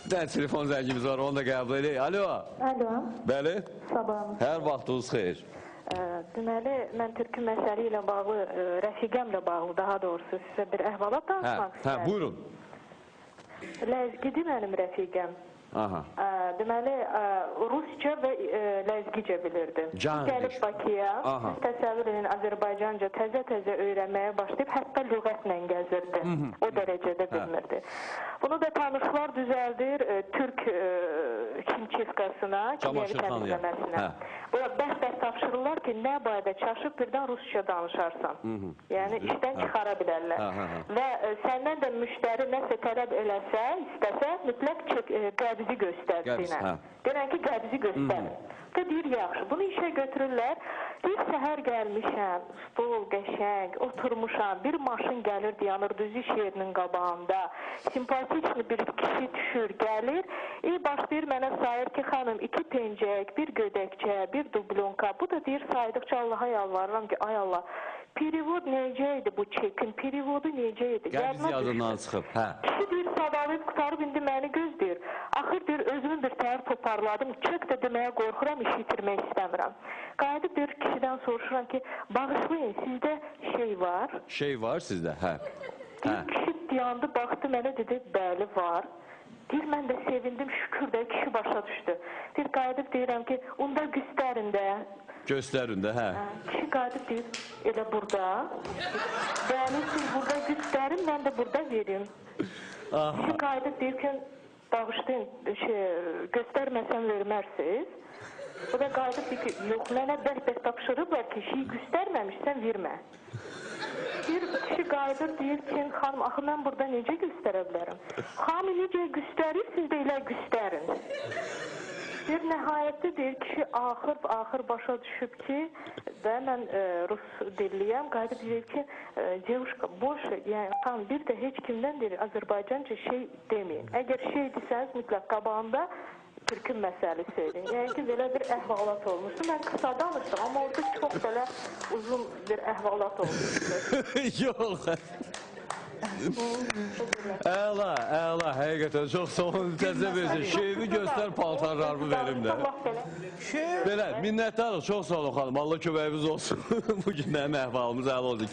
Bir dənə telefon zəngimiz var, onu da qəbul edək. Alo. Alo. Bəli. Sabahınız. Hər vaxtınız xeyir. Deməli, mən türkü məsələ ilə bağlı, rəfiqəmlə bağlı daha doğrusu sizə bir əhvalat danışmaq istəyirəm. Buyurun. Ləzgidir mənim rəfiqəm. Deməli, rusca və ləzgicə bilirdim. Gəlib Bakıya, siz təsəvvür edin, Azərbaycanca təzə-təzə öyrənməyə başlayıb, hətta lüğətlə gəzirdi. O dərəcədə bilmirdi. Bunu da tanışlar düzəldir Türk kimçiskasına, kimyəvi təmizləməsinə. Bəs tapşırırlar ki, nə barədə çaşıb birdən rusca danışarsan. Yəni, işdən çıxara bilərlər. Və səndən də müştəri nəsə tələb eləsə, istəsə, mütləq qəbzi göstər dinə. Denən ki, qəbzi göstər. Və deyir, yaxşı, bunu işə götürürlər. Bir səhər gəlmişəm, stol, qəşəng, oturmuşam, bir maşın gəlir, dayanır düz iş yerinin qabağında. Simpatikli bir kişi düşür, gəlir. Başlayır mənə sayır ki, xanım, 2 pencək, bir gödəkçə, bir dublonka. Bu da deyir, saydıqca Allaha yalvarıram ki, ay Allah, perivod necə idi bu çekin, perivodu necə idi? Qəbz yazından çıxıb, hə. Kişi deyir, sadalayıb qutarıb, indi məni gözləyir. Axır deyir, özümün bir təhər toparladım, çök də deməyə qorxuram, işi itirmək istəmirəm. Qayıdıb deyir, kişidən soruşuram ki, bağışlayın, sizdə şey var? Şey var sizdə, hə. Deyir, kişi dayandı, baxdı mənə, dedi, bəli, var. Deyir, mən də sevindim, şükür də, kişi başa düşdü. Deyir, qayıdıb deyirəm ki, onda göstərin də. Göstərin də, hə. Kişi qayıdıb deyir, elə burada. Bəli, siz burada göstərin, mən də burada verim. Kişi qayıdıb deyir ki, bağışlayın, göstərməsən vermərsiniz. O da qayıdıb deyir ki, yox, mənə bəlkə tapşırıblar ki, şeyi göstərməmişsən, vermə. Bir kişi qayıdır, deyir ki, xanım, axı mən burada necə göstərə bilərəm? Xanım, necə göstərirsiniz də elə göstərin. Bir nəhayətdə deyir kişi axır başa düşüb ki, və mən rus dilliyəm, qayıdıb deyir ki, девушка, boş, yəni tam bir də heç kimdən deyir, Azərbaycanca şey deməyin. Əgər şey desəniz, mütləq qabağında türkün məsələsi edin. Yəni ki, belə bir əhvalat olmuşdu. Mən qısa danışdım, amma orada çox belə uzun bir əhvalat olmuşdu. Yox. Əla, həqiqətən çox sağ olun, təzə verəcək. Şeyimi göstər, paltarlarımı verim də. Belə, minnətdarıq, çox sağ olun xanım, Allah köməyimiz olsun. Bugün mənim əhvalımız əla oldu.